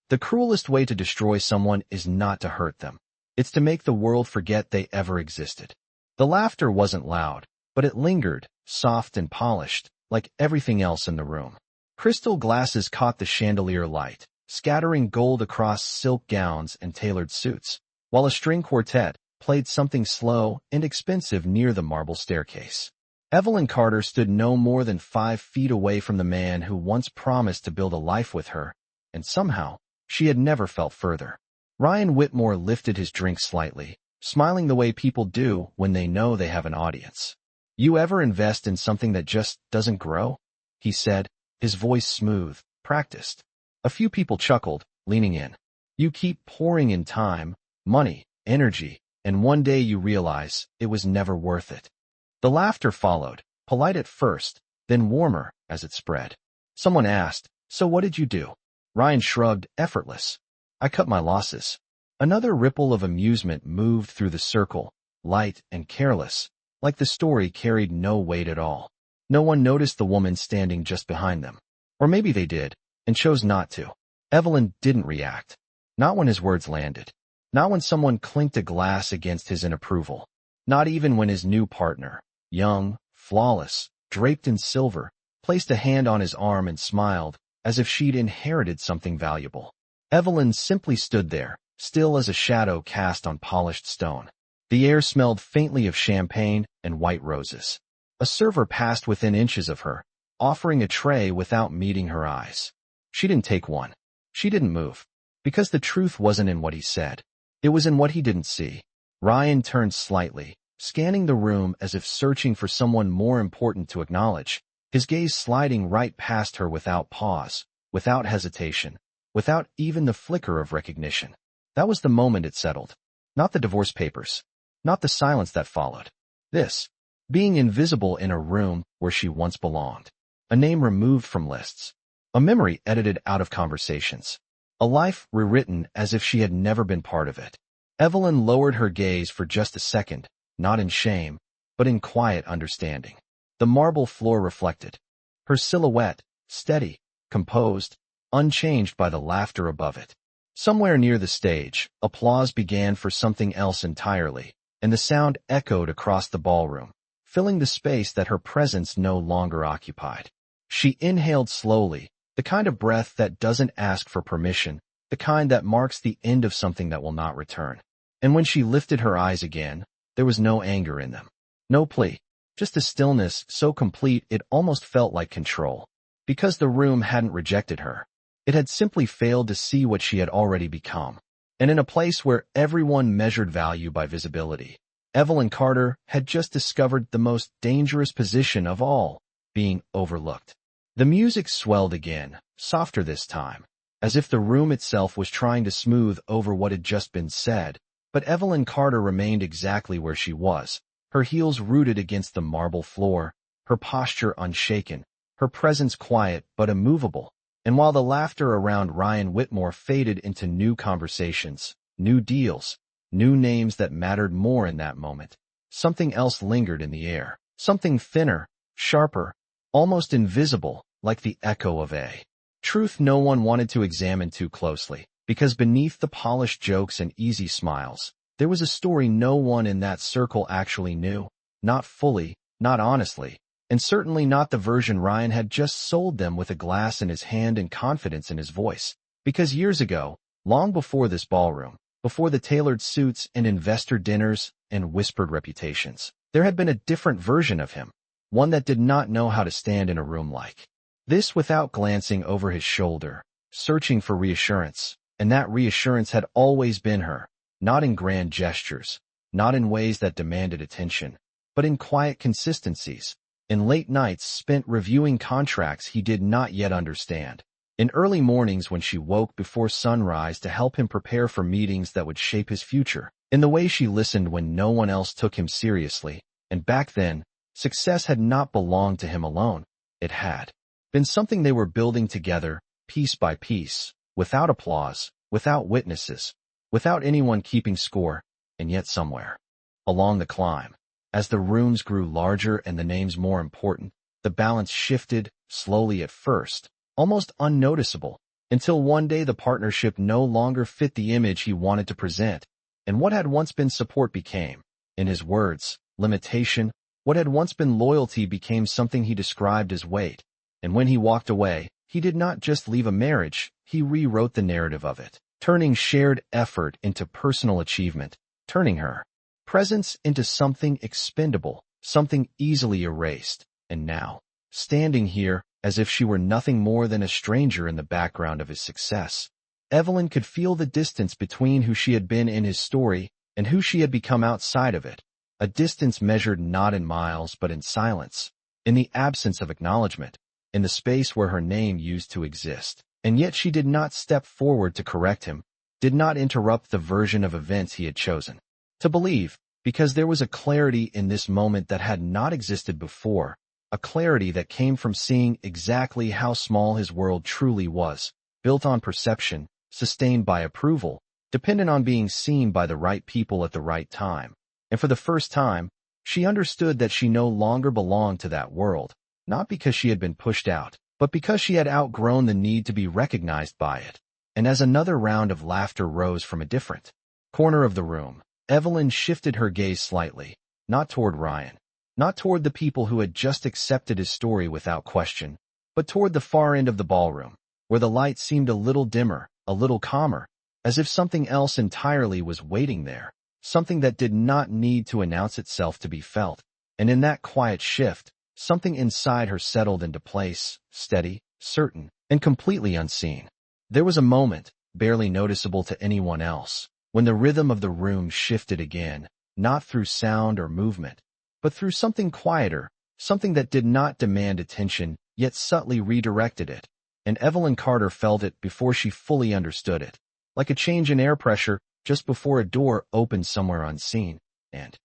The cruelest way to destroy someone is not to hurt them. It's to make the world forget they ever existed. The laughter wasn't loud, but it lingered, soft and polished, like everything else in the room. Crystal glasses caught the chandelier light, scattering gold across silk gowns and tailored suits, while a string quartet played something slow and expensive near the marble staircase. Evelyn Carter stood no more than 5 feet away from the man who once promised to build a life with her, and somehow, she had never felt further. Ryan Whitmore lifted his drink slightly, smiling the way people do when they know they have an audience. "You ever invest in something that just doesn't grow?" he said, his voice smooth, practiced. A few people chuckled, leaning in. "You keep pouring in time, money, energy, and one day you realize it was never worth it." The laughter followed, polite at first, then warmer as it spread. Someone asked, "So what did you do?" Ryan shrugged, effortless. "I cut my losses." Another ripple of amusement moved through the circle, light and careless, like the story carried no weight at all. No one noticed the woman standing just behind them. Or maybe they did, and chose not to. Evelyn didn't react. Not when his words landed. Not when someone clinked a glass against his inapproval. Not even when his new partner, young, flawless, draped in silver, placed a hand on his arm and smiled, as if she'd inherited something valuable. Evelyn simply stood there, still as a shadow cast on polished stone. The air smelled faintly of champagne and white roses. A server passed within inches of her, offering a tray without meeting her eyes. She didn't take one. She didn't move. Because the truth wasn't in what he said. It was in what he didn't see. Ryan turned slightly, scanning the room as if searching for someone more important to acknowledge, his gaze sliding right past her without pause, without hesitation, without even the flicker of recognition. That was the moment it settled. Not the divorce papers. Not the silence that followed. This. Being invisible in a room where she once belonged. A name removed from lists. A memory edited out of conversations. A life rewritten as if she had never been part of it. Evelyn lowered her gaze for just a second, not in shame, but in quiet understanding. The marble floor reflected. Her silhouette, steady, composed, unchanged by the laughter above it. Somewhere near the stage, applause began for something else entirely, and the sound echoed across the ballroom, filling the space that her presence no longer occupied. She inhaled slowly, the kind of breath that doesn't ask for permission, the kind that marks the end of something that will not return. And when she lifted her eyes again, there was no anger in them. No plea. Just a stillness so complete it almost felt like control. Because the room hadn't rejected her. It had simply failed to see what she had already become. And in a place where everyone measured value by visibility, Evelyn Carter had just discovered the most dangerous position of all, being overlooked. The music swelled again, softer this time, as if the room itself was trying to smooth over what had just been said, but Evelyn Carter remained exactly where she was, her heels rooted against the marble floor, her posture unshaken, her presence quiet but immovable. And while the laughter around Ryan Whitmore faded into new conversations, new deals, new names that mattered more in that moment, something else lingered in the air, something thinner, sharper, almost invisible, like the echo of a truth no one wanted to examine too closely, because beneath the polished jokes and easy smiles, there was a story no one in that circle actually knew, not fully, not honestly, and certainly not the version Ryan had just sold them with a glass in his hand and confidence in his voice. Because years ago, long before this ballroom, before the tailored suits and investor dinners and whispered reputations, there had been a different version of him, one that did not know how to stand in a room like this without glancing over his shoulder, searching for reassurance, and that reassurance had always been her, not in grand gestures, not in ways that demanded attention, but in quiet consistencies, in late nights spent reviewing contracts he did not yet understand, in early mornings when she woke before sunrise to help him prepare for meetings that would shape his future, in the way she listened when no one else took him seriously, and back then, success had not belonged to him alone, it had been something they were building together, piece by piece, without applause, without witnesses, without anyone keeping score, and yet somewhere along the climb, as the rooms grew larger and the names more important, the balance shifted, slowly at first, almost unnoticeable, until one day the partnership no longer fit the image he wanted to present, and what had once been support became, in his words, limitation. What had once been loyalty became something he described as weight, and when he walked away, he did not just leave a marriage, he rewrote the narrative of it, turning shared effort into personal achievement, turning her presence into something expendable, something easily erased, and now, standing here, as if she were nothing more than a stranger in the background of his success, Evelyn could feel the distance between who she had been in his story and who she had become outside of it, a distance measured not in miles but in silence, in the absence of acknowledgement, in the space where her name used to exist. And yet she did not step forward to correct him, did not interrupt the version of events he had chosen to believe, because there was a clarity in this moment that had not existed before, a clarity that came from seeing exactly how small his world truly was, built on perception, sustained by approval, dependent on being seen by the right people at the right time. And for the first time, she understood that she no longer belonged to that world, not because she had been pushed out, but because she had outgrown the need to be recognized by it. And as another round of laughter rose from a different corner of the room, Evelyn shifted her gaze slightly, not toward Ryan, not toward the people who had just accepted his story without question, but toward the far end of the ballroom, where the light seemed a little dimmer, a little calmer, as if something else entirely was waiting there, something that did not need to announce itself to be felt. And in that quiet shift, something inside her settled into place, steady, certain, and completely unseen. There was a moment, barely noticeable to anyone else, when the rhythm of the room shifted again, not through sound or movement, but through something quieter, something that did not demand attention, yet subtly redirected it. And Evelyn Carter felt it before she fully understood it, like a change in air pressure just before a door opened somewhere unseen. And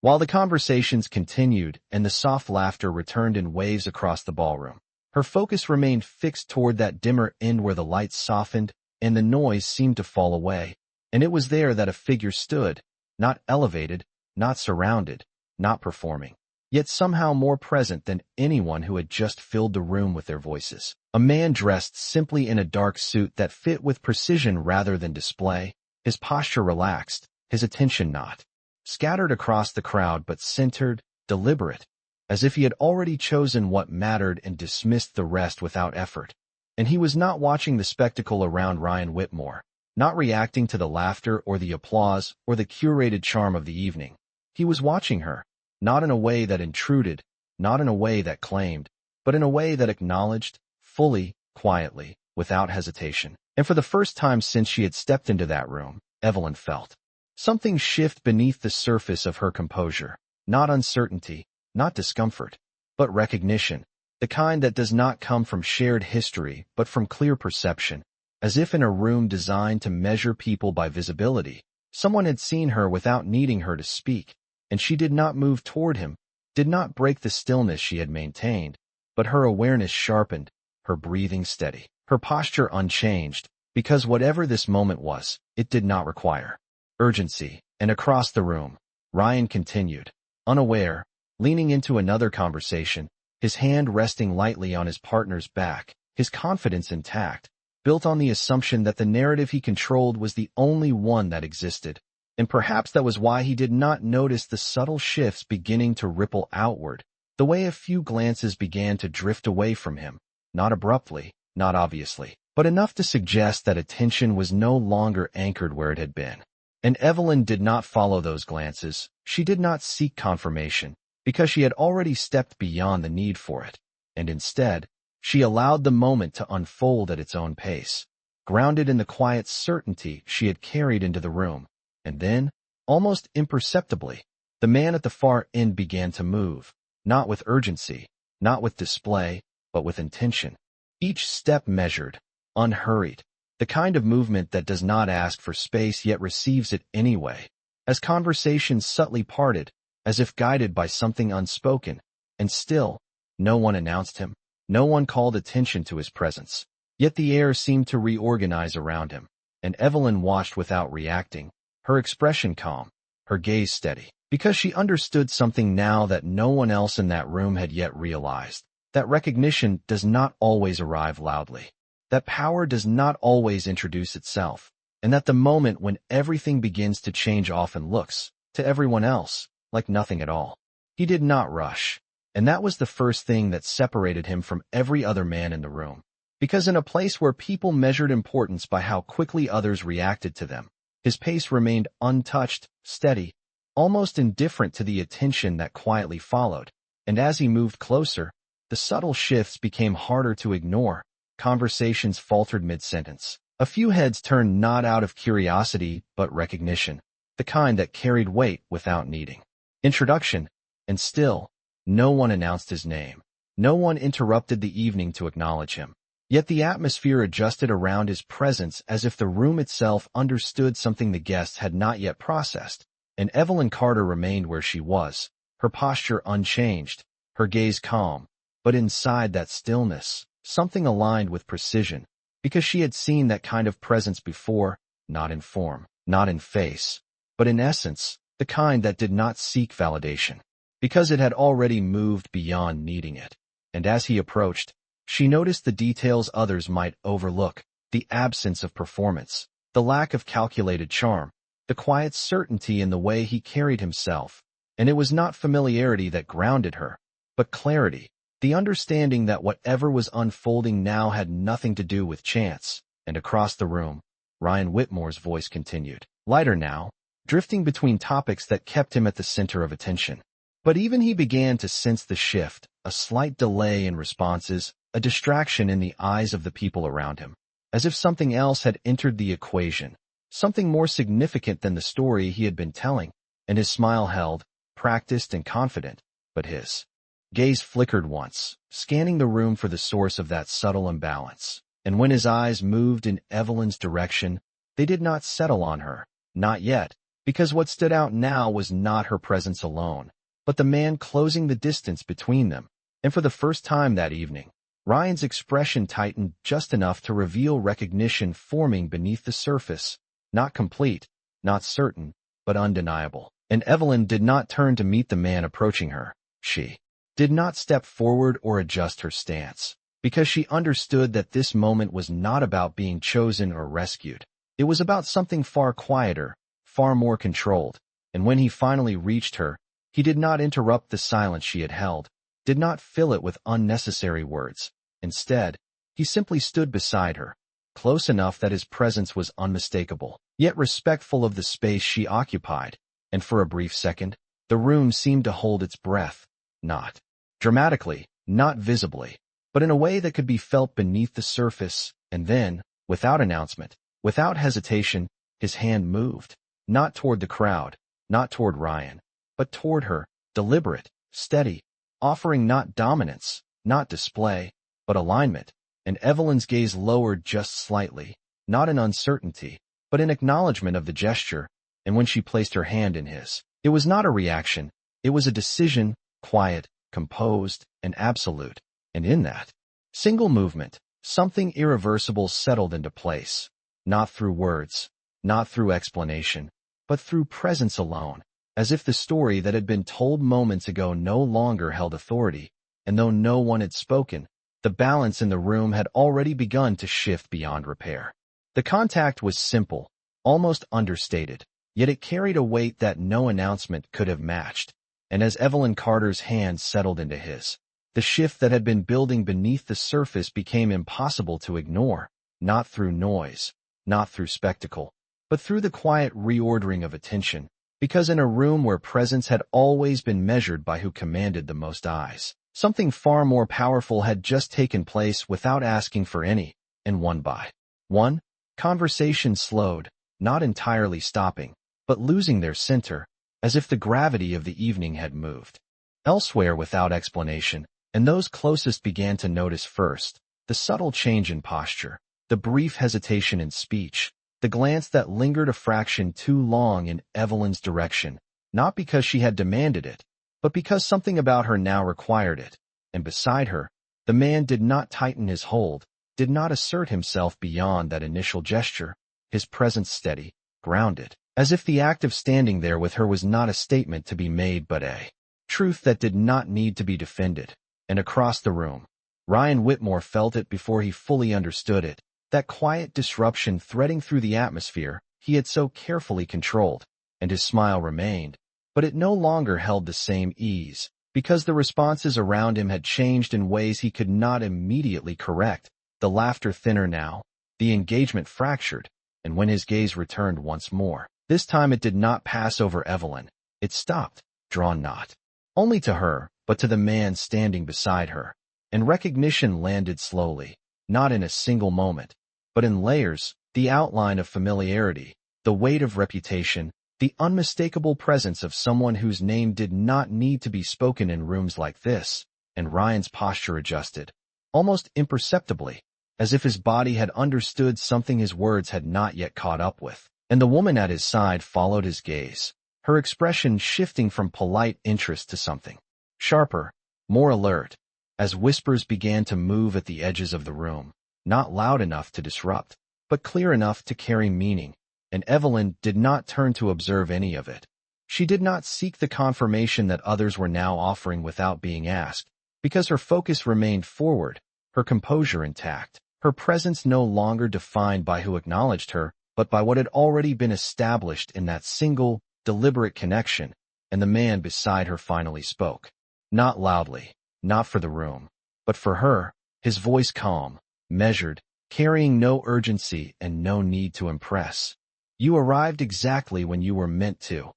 while the conversations continued and the soft laughter returned in waves across the ballroom, her focus remained fixed toward that dimmer end where the lights softened and the noise seemed to fall away. And it was there that a figure stood, not elevated, not surrounded, not performing, yet somehow more present than anyone who had just filled the room with their voices. A man dressed simply in a dark suit that fit with precision rather than display, his posture relaxed, his attention not scattered across the crowd but centered, deliberate, as if he had already chosen what mattered and dismissed the rest without effort. And he was not watching the spectacle around Ryan Whitmore, not reacting to the laughter or the applause or the curated charm of the evening. He was watching her, not in a way that intruded, not in a way that claimed, but in a way that acknowledged, fully, quietly, without hesitation. And for the first time since she had stepped into that room, Evelyn felt something shift beneath the surface of her composure, not uncertainty, not discomfort, but recognition, the kind that does not come from shared history but from clear perception, as if in a room designed to measure people by visibility. Someone had seen her without needing her to speak, and she did not move toward him, did not break the stillness she had maintained, but her awareness sharpened, her breathing steady, her posture unchanged, because whatever this moment was, it did not require urgency. And across the room, Ryan continued, unaware, leaning into another conversation, his hand resting lightly on his partner's back, his confidence intact, built on the assumption that the narrative he controlled was the only one that existed. And perhaps that was why he did not notice the subtle shifts beginning to ripple outward, the way a few glances began to drift away from him, not abruptly, not obviously, but enough to suggest that attention was no longer anchored where it had been. And Evelyn did not follow those glances. She did not seek confirmation, because she had already stepped beyond the need for it. And instead, she allowed the moment to unfold at its own pace, grounded in the quiet certainty she had carried into the room. And then, almost imperceptibly, the man at the far end began to move, not with urgency, not with display, but with intention. Each step measured, unhurried, the kind of movement that does not ask for space yet receives it anyway. As conversations subtly parted, as if guided by something unspoken, and still, no one announced him, no one called attention to his presence. Yet the air seemed to reorganize around him, and Evelyn watched without reacting, her expression calm, her gaze steady, because she understood something now that no one else in that room had yet realized, that recognition does not always arrive loudly, that power does not always introduce itself, and that the moment when everything begins to change often looks, to everyone else, like nothing at all. He did not rush, and that was the first thing that separated him from every other man in the room. Because in a place where people measured importance by how quickly others reacted to them, his pace remained untouched, steady, almost indifferent to the attention that quietly followed. And as he moved closer, the subtle shifts became harder to ignore. Conversations faltered mid-sentence. A few heads turned not out of curiosity but recognition, the kind that carried weight without needing introduction, and still, no one announced his name. No one interrupted the evening to acknowledge him. Yet the atmosphere adjusted around his presence as if the room itself understood something the guests had not yet processed, and Evelyn Carter remained where she was, her posture unchanged, her gaze calm, but inside that stillness, something aligned with precision, because she had seen that kind of presence before, not in form, not in face, but in essence, the kind that did not seek validation, because it had already moved beyond needing it. And as he approached, she noticed the details others might overlook, the absence of performance, the lack of calculated charm, the quiet certainty in the way he carried himself. And it was not familiarity that grounded her, but clarity, the understanding that whatever was unfolding now had nothing to do with chance. And across the room, Ryan Whitmore's voice continued, lighter now, drifting between topics that kept him at the center of attention. But even he began to sense the shift, a slight delay in responses, a distraction in the eyes of the people around him, as if something else had entered the equation, something more significant than the story he had been telling. And his smile held, practiced and confident, but his gaze flickered once, scanning the room for the source of that subtle imbalance. And when his eyes moved in Evelyn's direction, they did not settle on her, not yet, because what stood out now was not her presence alone, but the man closing the distance between them. And for the first time that evening, Ryan's expression tightened just enough to reveal recognition forming beneath the surface, not complete, not certain, but undeniable. And Evelyn did not turn to meet the man approaching her. She did not step forward or adjust her stance, because she understood that this moment was not about being chosen or rescued. It was about something far quieter, far more controlled. And when he finally reached her, he did not interrupt the silence she had held, did not fill it with unnecessary words. Instead, he simply stood beside her, close enough that his presence was unmistakable, yet respectful of the space she occupied. And for a brief second, the room seemed to hold its breath, not dramatically, not visibly, but in a way that could be felt beneath the surface. And then, without announcement, without hesitation, his hand moved, not toward the crowd, not toward Ryan, but toward her, deliberate, steady, offering not dominance, not display, but alignment. And Evelyn's gaze lowered just slightly, not in uncertainty, but in acknowledgement of the gesture. And when she placed her hand in his, it was not a reaction, it was a decision, quiet, composed, and absolute. And in that single movement, something irreversible settled into place, not through words, not through explanation, but through presence alone, as if the story that had been told moments ago no longer held authority. And though no one had spoken, the balance in the room had already begun to shift beyond repair. The contact was simple, almost understated, yet it carried a weight that no announcement could have matched. And as Evelyn Carter's hand settled into his, the shift that had been building beneath the surface became impossible to ignore, not through noise, not through spectacle, but through the quiet reordering of attention. Because in a room where presence had always been measured by who commanded the most eyes, something far more powerful had just taken place without asking for any. And one by one, conversation slowed, not entirely stopping, but losing their center, as if the gravity of the evening had moved elsewhere without explanation. And those closest began to notice first the subtle change in posture, the brief hesitation in speech, the glance that lingered a fraction too long in Evelyn's direction, not because she had demanded it, but because something about her now required it. And beside her, the man did not tighten his hold, did not assert himself beyond that initial gesture, his presence steady, grounded, as if the act of standing there with her was not a statement to be made but a truth that did not need to be defended. And across the room, Ryan Whitmore felt it before he fully understood it, that quiet disruption threading through the atmosphere he had so carefully controlled, and his smile remained, but it no longer held the same ease, because the responses around him had changed in ways he could not immediately correct, the laughter thinner now, the engagement fractured, and when his gaze returned once more, this time it did not pass over Evelyn. It stopped, drawn not only to her, but to the man standing beside her, and recognition landed slowly, not in a single moment, but in layers, the outline of familiarity, the weight of reputation, the unmistakable presence of someone whose name did not need to be spoken in rooms like this, and Ryan's posture adjusted, almost imperceptibly, as if his body had understood something his words had not yet caught up with, and the woman at his side followed his gaze, her expression shifting from polite interest to something sharper, more alert, as whispers began to move at the edges of the room, not loud enough to disrupt, but clear enough to carry meaning, and Evelyn did not turn to observe any of it. She did not seek the confirmation that others were now offering without being asked, because her focus remained forward, her composure intact, her presence no longer defined by who acknowledged her, but by what had already been established in that single, deliberate connection, and the man beside her finally spoke. Not loudly, not for the room, but for her, his voice calm, measured, carrying no urgency and no need to impress. You arrived exactly when you were meant to.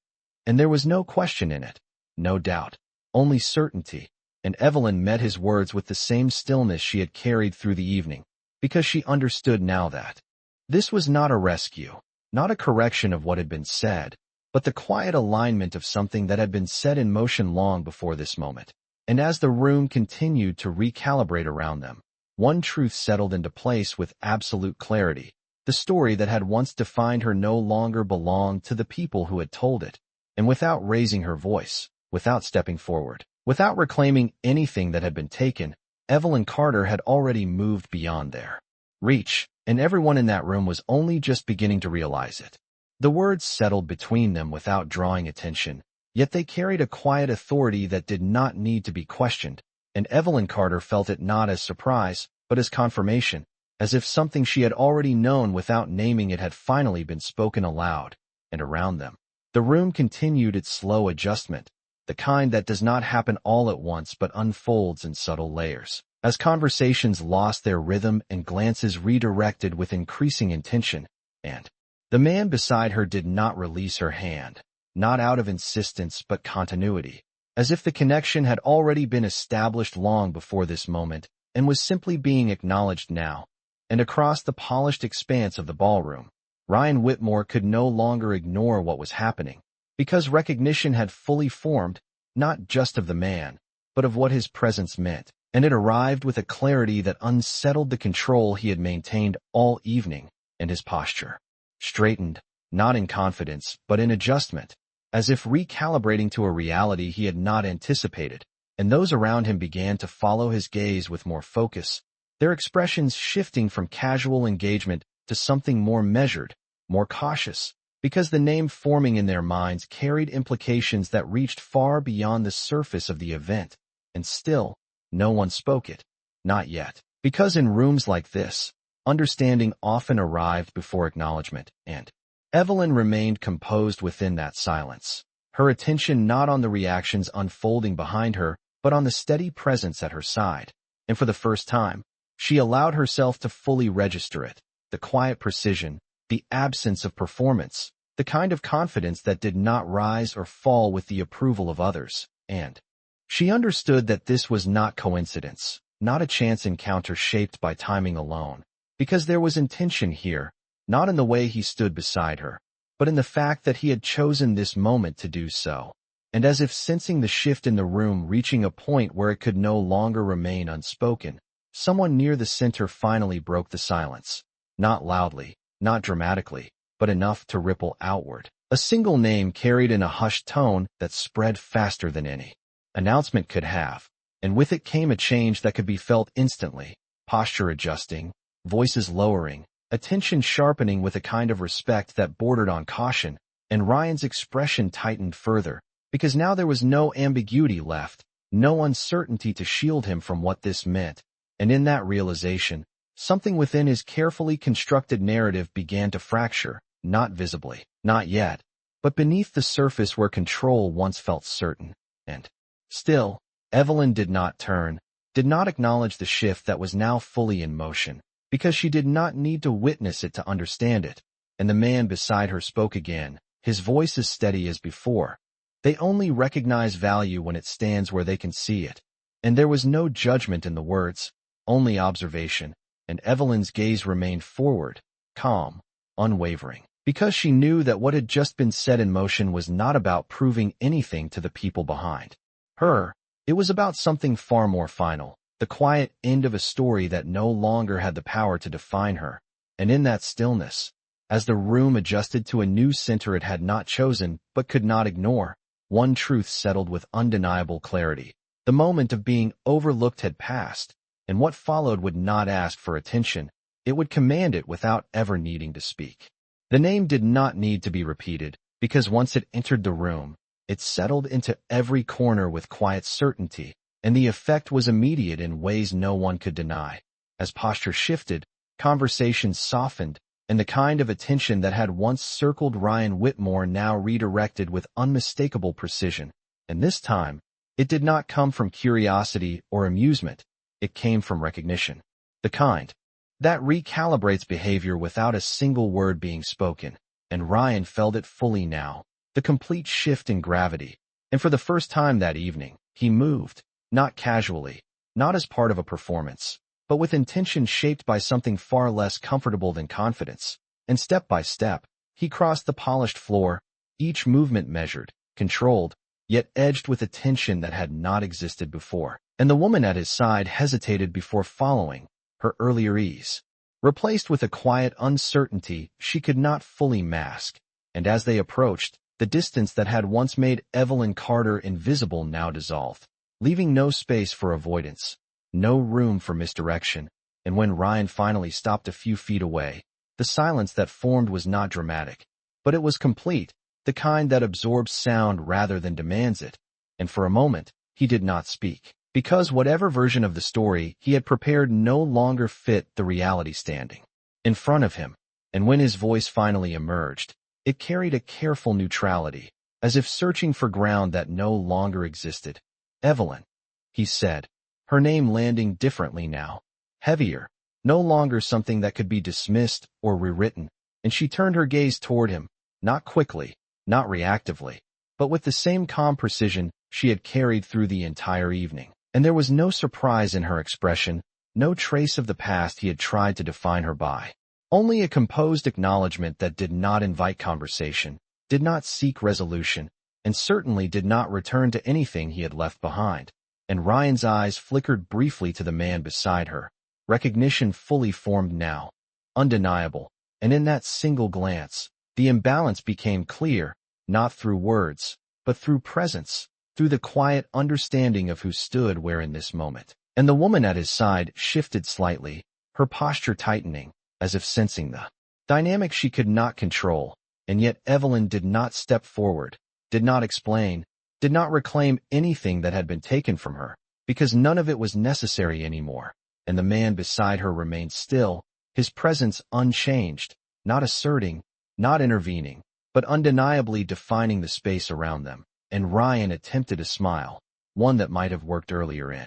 And there was no question in it, no doubt, only certainty, and Evelyn met his words with the same stillness she had carried through the evening, because she understood now that this was not a rescue, not a correction of what had been said, but the quiet alignment of something that had been set in motion long before this moment. And as the room continued to recalibrate around them, one truth settled into place with absolute clarity. The story that had once defined her no longer belonged to the people who had told it. And without raising her voice, without stepping forward, without reclaiming anything that had been taken, Evelyn Carter had already moved beyond their reach, and everyone in that room was only just beginning to realize it. The words settled between them without drawing attention, yet they carried a quiet authority that did not need to be questioned, and Evelyn Carter felt it not as surprise, but as confirmation, as if something she had already known without naming it had finally been spoken aloud, and around them. The room continued its slow adjustment, the kind that does not happen all at once but unfolds in subtle layers, as conversations lost their rhythm and glances redirected with increasing intention, and the man beside her did not release her hand, not out of insistence but continuity, as if the connection had already been established long before this moment and was simply being acknowledged now. And across the polished expanse of the ballroom, Ryan Whitmore could no longer ignore what was happening, because recognition had fully formed, not just of the man, but of what his presence meant, and it arrived with a clarity that unsettled the control he had maintained all evening, and his posture straightened, not in confidence, but in adjustment, as if recalibrating to a reality he had not anticipated, and those around him began to follow his gaze with more focus, their expressions shifting from casual engagement to something more measured, more cautious, because the name forming in their minds carried implications that reached far beyond the surface of the event, and still, no one spoke it, not yet, because in rooms like this, understanding often arrived before acknowledgement, and Evelyn remained composed within that silence, her attention not on the reactions unfolding behind her, but on the steady presence at her side, and for the first time, she allowed herself to fully register it, the quiet precision, the absence of performance, the kind of confidence that did not rise or fall with the approval of others, and she understood that this was not coincidence, not a chance encounter shaped by timing alone, because there was intention here, not in the way he stood beside her, but in the fact that he had chosen this moment to do so. And as if sensing the shift in the room reaching a point where it could no longer remain unspoken, someone near the center finally broke the silence, not loudly, not dramatically, but enough to ripple outward. A single name carried in a hushed tone that spread faster than any announcement could have, and with it came a change that could be felt instantly, posture adjusting, voices lowering, attention sharpening with a kind of respect that bordered on caution, and Ryan's expression tightened further, because now there was no ambiguity left, no uncertainty to shield him from what this meant. And in that realization, something within his carefully constructed narrative began to fracture, not visibly, not yet, but beneath the surface where control once felt certain. And still, Evelyn did not turn, did not acknowledge the shift that was now fully in motion, because she did not need to witness it to understand it. And the man beside her spoke again, his voice as steady as before. They only recognize value when it stands where they can see it. And there was no judgment in the words, only observation, and Evelyn's gaze remained forward, calm, unwavering, because she knew that what had just been set in motion was not about proving anything to the people behind her. It was about something far more final, the quiet end of a story that no longer had the power to define her. And in that stillness, as the room adjusted to a new center it had not chosen but could not ignore, one truth settled with undeniable clarity. The moment of being overlooked had passed, and what followed would not ask for attention. It would command it without ever needing to speak. The name did not need to be repeated, because once it entered the room, it settled into every corner with quiet certainty, and the effect was immediate in ways no one could deny. As posture shifted, conversation softened, and the kind of attention that had once circled Ryan Whitmore now redirected with unmistakable precision. And this time, it did not come from curiosity or amusement. It came from recognition. The kind that recalibrates behavior without a single word being spoken. And Ryan felt it fully now, the complete shift in gravity. And for the first time that evening, he moved, not casually, not as part of a performance, but with intention shaped by something far less comfortable than confidence. And step by step, he crossed the polished floor, each movement measured, controlled, yet edged with a tension that had not existed before. And the woman at his side hesitated before following, her earlier ease replaced with a quiet uncertainty she could not fully mask. And as they approached, the distance that had once made Evelyn Carter invisible now dissolved, leaving no space for avoidance, no room for misdirection. And when Ryan finally stopped a few feet away, the silence that formed was not dramatic, but it was complete, the kind that absorbs sound rather than demands it. And for a moment, he did not speak, because whatever version of the story he had prepared no longer fit the reality standing in front of him. And when his voice finally emerged, it carried a careful neutrality, as if searching for ground that no longer existed. "Evelyn," he said, her name landing differently now, heavier, no longer something that could be dismissed or rewritten. And she turned her gaze toward him, not quickly, not reactively, but with the same calm precision she had carried through the entire evening. And there was no surprise in her expression, no trace of the past he had tried to define her by. Only a composed acknowledgement that did not invite conversation, did not seek resolution, and certainly did not return to anything he had left behind. And Ryan's eyes flickered briefly to the man beside her, recognition fully formed now, undeniable. And in that single glance, the imbalance became clear, not through words, but through presence, through the quiet understanding of who stood where in this moment. And the woman at his side shifted slightly, her posture tightening, as if sensing the dynamic she could not control. And yet Evelyn did not step forward, did not explain, did not reclaim anything that had been taken from her, because none of it was necessary anymore. And the man beside her remained still, his presence unchanged, not asserting, not intervening, but undeniably defining the space around them. And Ryan attempted a smile, one that might have worked earlier in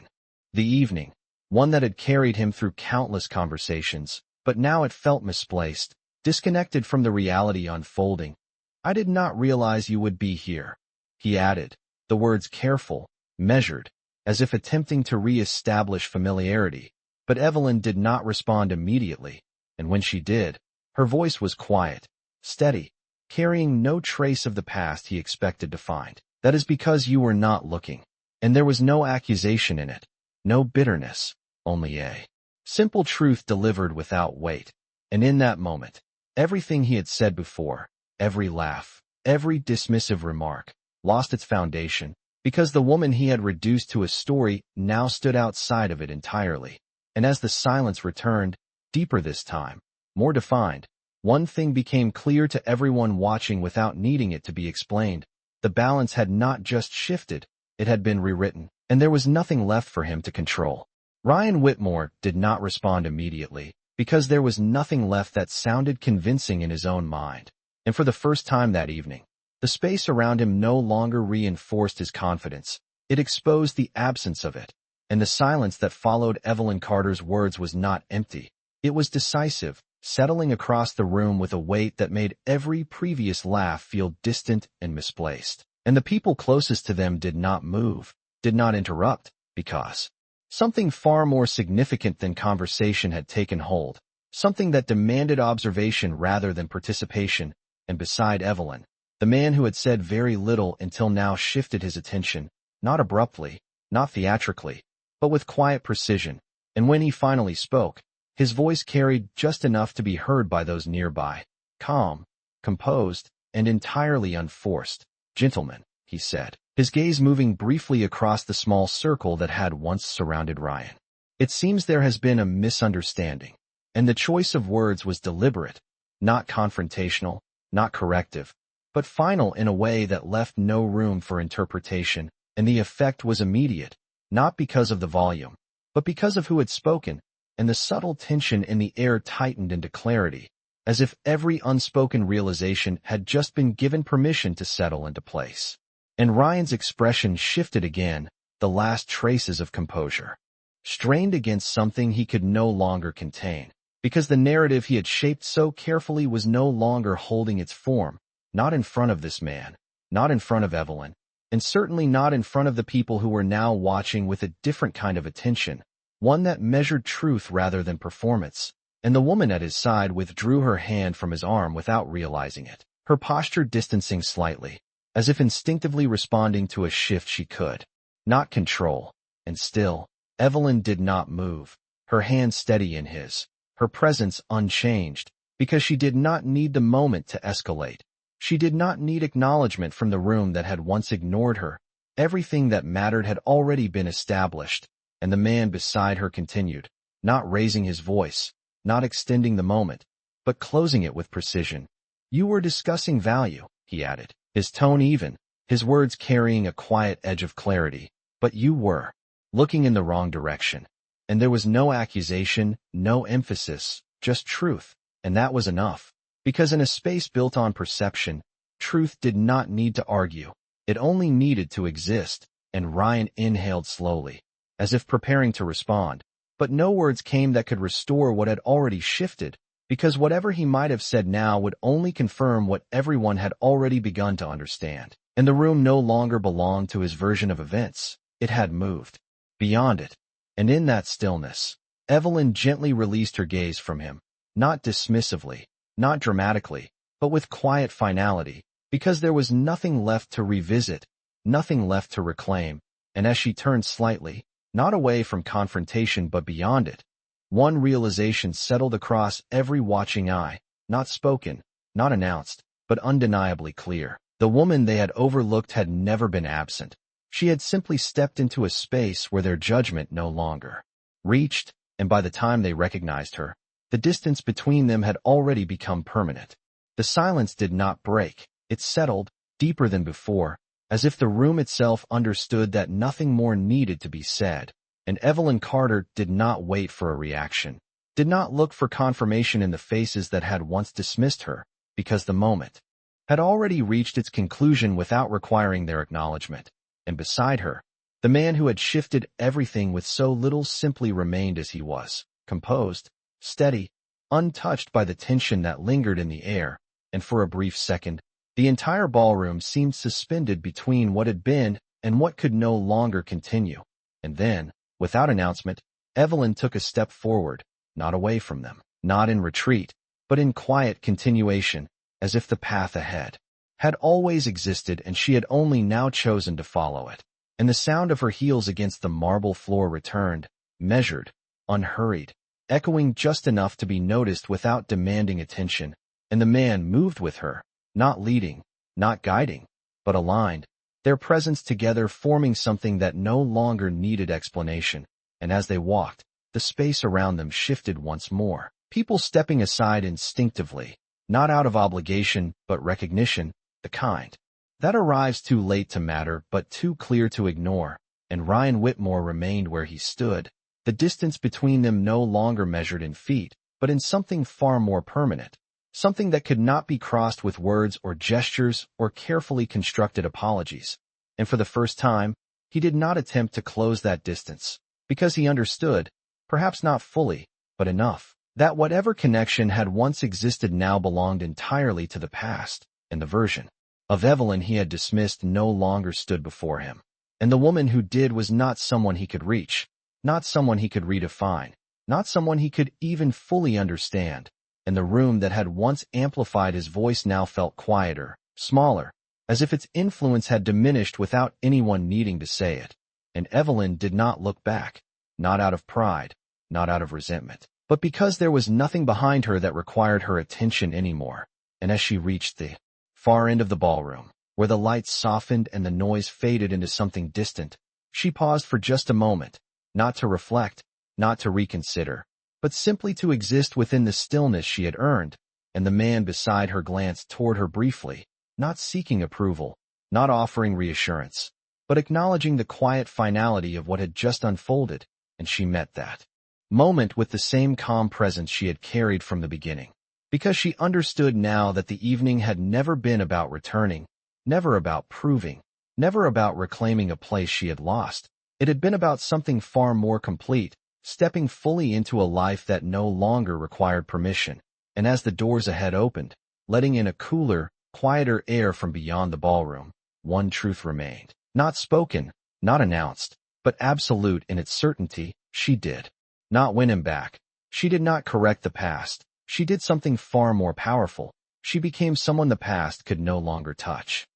the evening, one that had carried him through countless conversations, but now it felt misplaced, disconnected from the reality unfolding. "I did not realize you would be here," he added, the words careful, measured, as if attempting to re-establish familiarity. But Evelyn did not respond immediately, and when she did, her voice was quiet, steady, carrying no trace of the past he expected to find. "That is because you were not looking." And there was no accusation in it, no bitterness, only a simple truth delivered without weight. And in that moment, everything he had said before, every laugh, every dismissive remark, lost its foundation, because the woman he had reduced to a story now stood outside of it entirely. And as the silence returned, deeper this time, more defined, one thing became clear to everyone watching without needing it to be explained. The balance had not just shifted, it had been rewritten, and there was nothing left for him to control. Ryan Whitmore did not respond immediately, because there was nothing left that sounded convincing in his own mind. And for the first time that evening, the space around him no longer reinforced his confidence. It exposed the absence of it. And the silence that followed Evelyn Carter's words was not empty. It was decisive, settling across the room with a weight that made every previous laugh feel distant and misplaced. And the people closest to them did not move, did not interrupt, because something far more significant than conversation had taken hold, something that demanded observation rather than participation. And beside Evelyn, the man who had said very little until now shifted his attention, not abruptly, not theatrically, but with quiet precision. And when he finally spoke, his voice carried just enough to be heard by those nearby, calm, composed, and entirely unforced. "Gentlemen," he said, his gaze moving briefly across the small circle that had once surrounded Ryan. "It seems there has been a misunderstanding, and the choice of words was deliberate, not confrontational, not corrective, but final in a way that left no room for interpretation, and the effect was immediate, not because of the volume, but because of who had spoken, and the subtle tension in the air tightened into clarity, as if every unspoken realization had just been given permission to settle into place. And Ryan's expression shifted again, the last traces of composure, strained against something he could no longer contain, because the narrative he had shaped so carefully was no longer holding its form, not in front of this man, not in front of Evelyn, and certainly not in front of the people who were now watching with a different kind of attention, one that measured truth rather than performance. And the woman at his side withdrew her hand from his arm without realizing it, her posture distancing slightly, as if instinctively responding to a shift she could not control. And still, Evelyn did not move, her hand steady in his, her presence unchanged, because she did not need the moment to escalate. She did not need acknowledgement from the room that had once ignored her. Everything that mattered had already been established, and the man beside her continued, not raising his voice, not extending the moment, but closing it with precision. "You were discussing value," he added, his tone even, his words carrying a quiet edge of clarity. "But you were looking in the wrong direction." And there was no accusation, no emphasis, just truth. And that was enough. Because in a space built on perception, truth did not need to argue. It only needed to exist. And Ryan inhaled slowly, as if preparing to respond. But no words came that could restore what had already shifted, because whatever he might have said now would only confirm what everyone had already begun to understand. And the room no longer belonged to his version of events. It had moved beyond it. And in that stillness, Evelyn gently released her gaze from him, not dismissively, not dramatically, but with quiet finality, because there was nothing left to revisit, nothing left to reclaim. And as she turned slightly, not away from confrontation but beyond it, one realization settled across every watching eye, not spoken, not announced, but undeniably clear. The woman they had overlooked had never been absent. She had simply stepped into a space where their judgment no longer reached, and by the time they recognized her, the distance between them had already become permanent. The silence did not break. It settled, deeper than before, as if the room itself understood that nothing more needed to be said. And Evelyn Carter did not wait for a reaction, did not look for confirmation in the faces that had once dismissed her, because the moment had already reached its conclusion without requiring their acknowledgement. And beside her, the man who had shifted everything with so little simply remained as he was, composed, steady, untouched by the tension that lingered in the air. And for a brief second, the entire ballroom seemed suspended between what had been and what could no longer continue. And then, without announcement, Evelyn took a step forward, not away from them, not in retreat, but in quiet continuation, as if the path ahead had always existed and she had only now chosen to follow it. And the sound of her heels against the marble floor returned, measured, unhurried, echoing just enough to be noticed without demanding attention. And the man moved with her, not leading, not guiding, but aligned, their presence together forming something that no longer needed explanation. And as they walked, the space around them shifted once more, people stepping aside instinctively, not out of obligation but recognition, the kind that arrives too late to matter but too clear to ignore. And Ryan Whitmore remained where he stood, The distance between them no longer measured in feet, but in something far more permanent. Something that could not be crossed with words or gestures or carefully constructed apologies. And for the first time, he did not attempt to close that distance, because he understood, perhaps not fully, but enough, that whatever connection had once existed now belonged entirely to the past, and the version of Evelyn he had dismissed no longer stood before him. And the woman who did was not someone he could reach, not someone he could redefine, not someone he could even fully understand. And the room that had once amplified his voice now felt quieter, smaller, as if its influence had diminished without anyone needing to say it. And Evelyn did not look back, not out of pride, not out of resentment, but because there was nothing behind her that required her attention anymore. And as she reached the far end of the ballroom, where the lights softened and the noise faded into something distant, she paused for just a moment, not to reflect, not to reconsider, but simply to exist within the stillness she had earned. And the man beside her glanced toward her briefly, not seeking approval, not offering reassurance, but acknowledging the quiet finality of what had just unfolded, and she met that moment with the same calm presence she had carried from the beginning, because she understood now that the evening had never been about returning, never about proving, never about reclaiming a place she had lost. It had been about something far more complete, stepping fully into a life that no longer required permission. And as the doors ahead opened, letting in a cooler, quieter air from beyond the ballroom, one truth remained. Not spoken, not announced, but absolute in its certainty. She did not win him back. She did not correct the past. She did something far more powerful. She became someone the past could no longer touch.